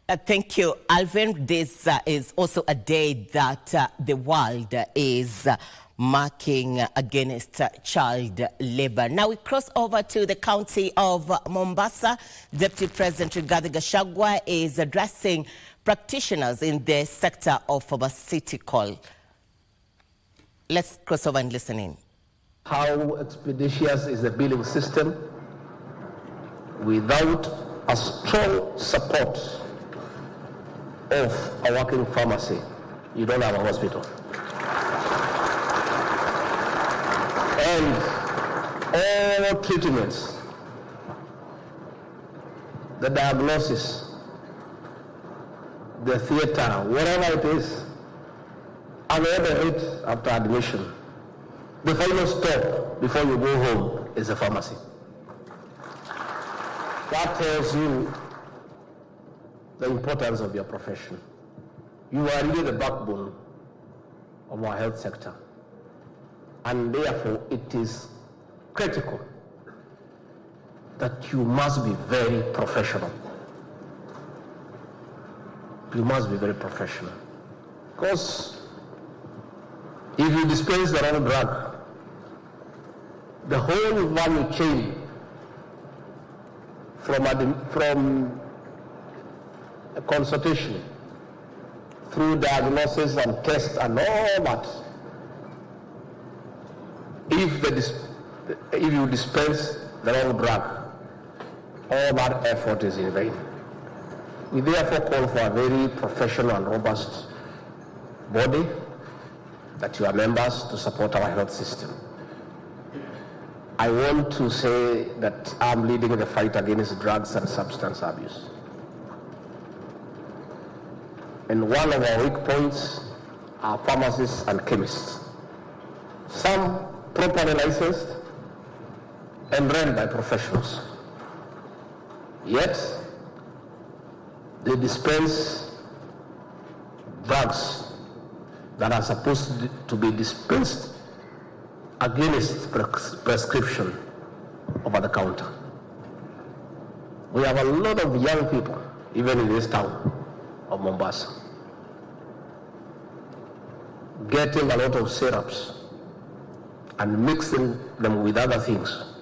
Thank you, Alvin. This is also a day that the world is marking against child labor. Now we cross over to the county of Mombasa. Deputy President Rigathi Gachagua is addressing practitioners in the sector of pharmaceutical. Let's cross over and listen in. How expeditious is the billing system? Without a strong support of a working pharmacy, you don't have a hospital. And all treatments, the diagnosis, the theater, whatever it is, and order it after admission. The final stop before you go home is a pharmacy. That tells you the importance of your profession. You are really the backbone of our health sector. And therefore, it is critical that you must be very professional. You must be very professional. Because if you dispense the wrong drug, the whole value chain from a consultation through diagnosis and tests and all that, if you dispense the wrong drug, all that effort is in vain. We therefore call for a very professional and robust body that you are members to support our health system. I want to say that I'm leading the fight against drugs and substance abuse. And one of our weak points are pharmacists and chemists. Some properly licensed and run by professionals. Yet, they dispense drugs that are supposed to be dispensed against prescription over the counter. We have a lot of young people, even in this town of Mombasa, getting a lot of syrups and mixing them with other things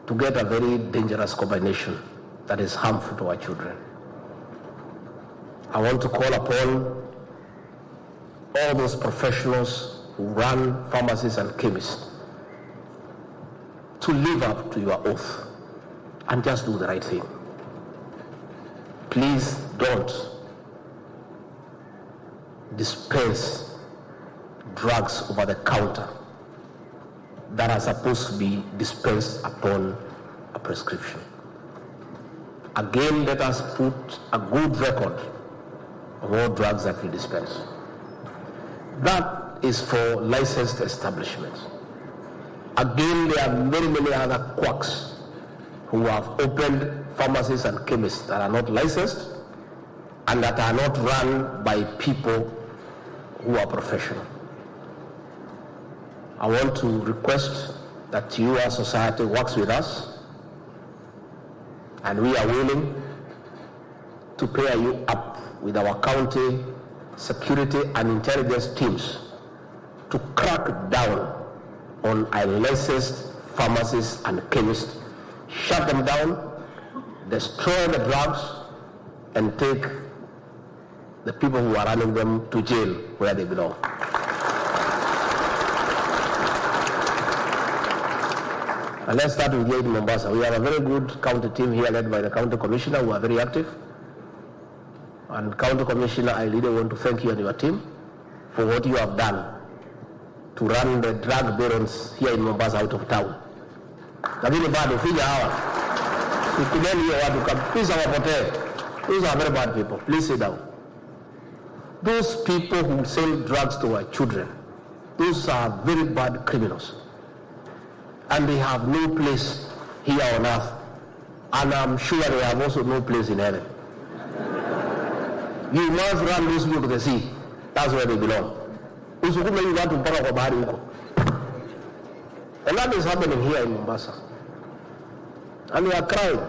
to get a very dangerous combination that is harmful to our children. I want to call upon all those professionals who run pharmacies and chemists to live up to your oath and just do the right thing. Please don't dispense drugs over the counter that are supposed to be dispensed upon a prescription. Again, let us put a good record of all drugs that we dispense. That is for licensed establishments. Again, there are many, many other quacks who have opened pharmacies and chemists that are not licensed and that are not run by people who are professional. I want to request that you as society works with us, and we are willing to pair you up with our county security and intelligence teams to crack down on unlicensed pharmacists and chemists, shut them down, destroy the drugs, and take the people who are running them to jail where they belong. And let's start with here in Mombasa. We have a very good county team here led by the county commissioner who are very active. And County Commissioner, I really want to thank you and your team for what you have done to run the drug barons here in Mombasa out of town. Lakini bado fija hawa. Ukubeni hiyo watu kabisa wapotee. Those are very bad people. Please sit down. Those people who sell drugs to our children, those are very bad criminals. And they have no place here on earth. And I'm sure they have also no place in heaven. You must run those people to the sea. That's where they belong. And that is happening here in Mombasa. And we are crying.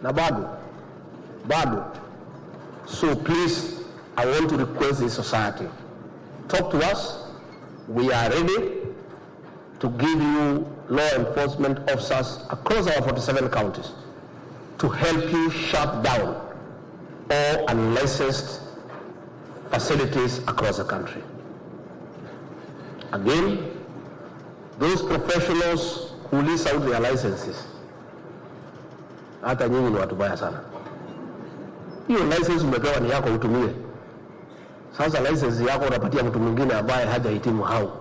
Na bado. So please, I want to request the society, talk to us. We are ready to give you law enforcement officers across our 47 counties to help you shut down all unlicensed facilities across the country. Again, those professionals who lease out their licenses, hata nyinyi ni watu baya sana. Hiyo license umepewa ni yako utumie. Sasa license yako unapatia mtu mwingine ambaye hajahitimu. How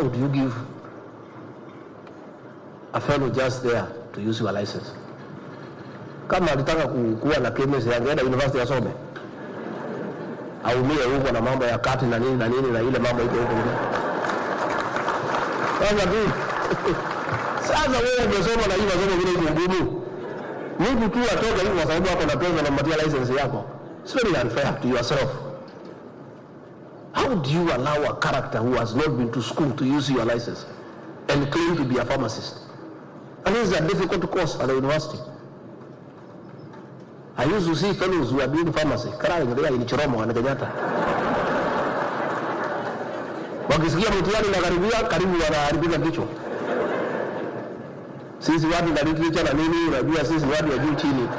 do you give a fellow just there to use your license? Kama alitaka kuwa na chemist yangeenda university asome. Aumie huko na mambo ya kati na nini na ile mambo iko huko. Sasa wewe umesoma na hiyo masomo vile ngumu. Mungu tu atoka hivi kwa sababu hapo na pesa na mpatia license yako. It's very unfair to yourself. How do you allow a character who has not been to school to use your license and claim to be a pharmacist? And this is a difficult course at the university. I used to see fellows who are doing pharmacy crying there in Choromo and Kenyatta. Wakisikia mtihani na karibu wanaharibika kichwa. Sisi watu na literature na nini, unajua sisi watu wa juu chini.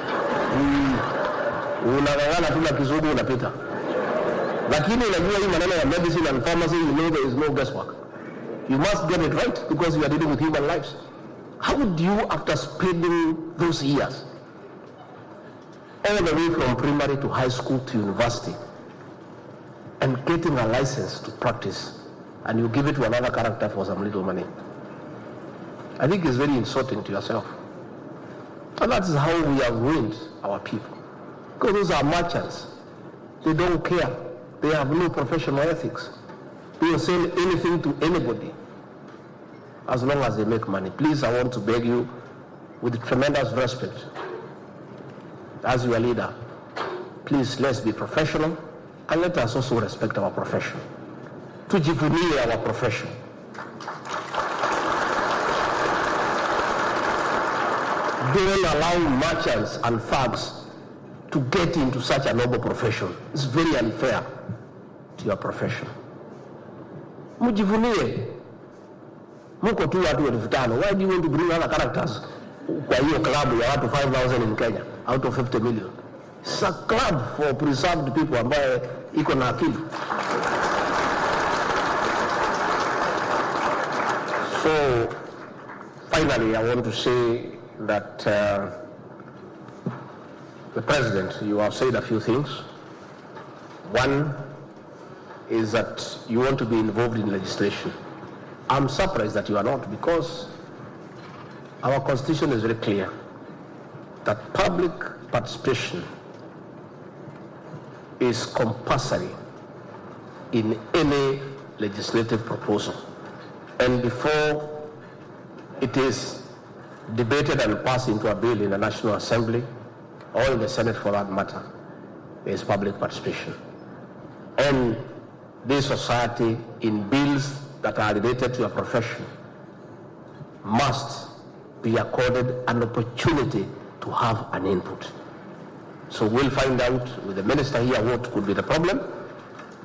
Unangangana tu na kizungu unapita. Lakini unajua hii maneno ya medicine and pharmacy, you know there is no guesswork. You must get it right because you are dealing with human lives. How do you, after spending those years, all the way from primary to high school to university, and getting a license to practice, and you give it to another character for some little money? I think it's very insulting to yourself. And that is how we have ruined our people. Because those are merchants. They don't care. They have no professional ethics. They will sell anything to anybody as long as they make money. Please, I want to beg you with tremendous respect, as your leader, please let's be professional and let us also respect our profession. Tujivunie our profession. Don't allow merchants and thugs to get into such a noble profession. It's very unfair to your profession. Mujivunie. Muko tu watu 5,000. Why do you want to bring other characters kwa hiyo club ya watu 5,000 in Kenya out of 50 million? It's a club for preserved people ambaye iko na akili. So finally, I want to say that the President, you have said a few things. One is that you want to be involved in legislation. I'm surprised that you are not, because our Constitution is very clear that public participation is compulsory in any legislative proposal. And before it is debated and passed into a bill in the National Assembly, or in the Senate for that matter, there is public participation. And this society, in bills that are related to a profession, must be accorded an opportunity to have an input. So we'll find out with the minister here what could be the problem,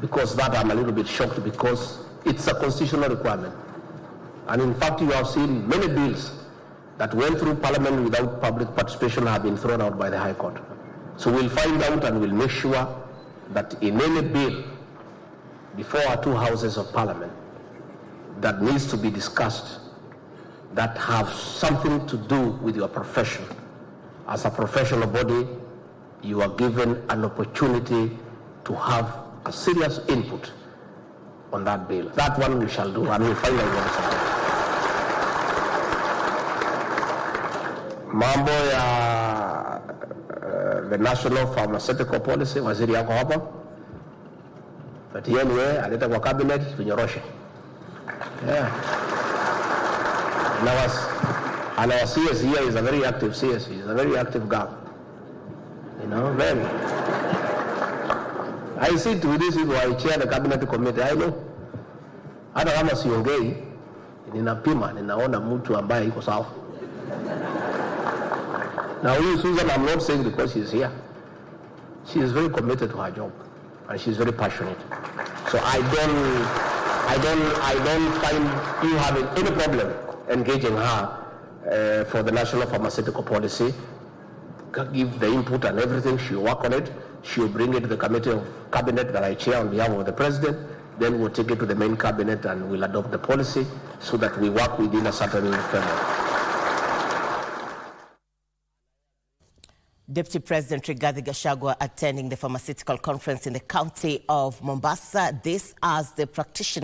because that I'm a little bit shocked, because it's a constitutional requirement. And in fact, you have seen many bills that went through Parliament without public participation have been thrown out by the High Court. So we'll find out and we'll make sure that in any bill before our two houses of Parliament that needs to be discussed, that have something to do with your profession, as a professional body, you are given an opportunity to have a serious input on that bill. That one we shall do, and we'll find out what is. Mambo ya the National Pharmaceutical Policy, waziri yako hapa. But anyway, aleta kwa cabinet tunyoroshe. Yeah. And our CS here is a very active CS. He's a very active guy. You know, very. I sit with these people, I chair the cabinet committee. I know. Hata kama siongei, ninapima, ninaona mtu ambaye iko sawa. Now, Susan, I'm not saying because she's here. She is very committed to her job, and she's very passionate. So I don't find you having any problem engaging her for the national pharmaceutical policy. Give the input and everything. She'll work on it. She'll bring it to the committee of cabinet that I chair on behalf of the president. Then we'll take it to the main cabinet and we'll adopt the policy so that we work within a certain framework. Deputy President Rigathi Gachagua attending the pharmaceutical conference in the county of Mombasa. This as the practitioner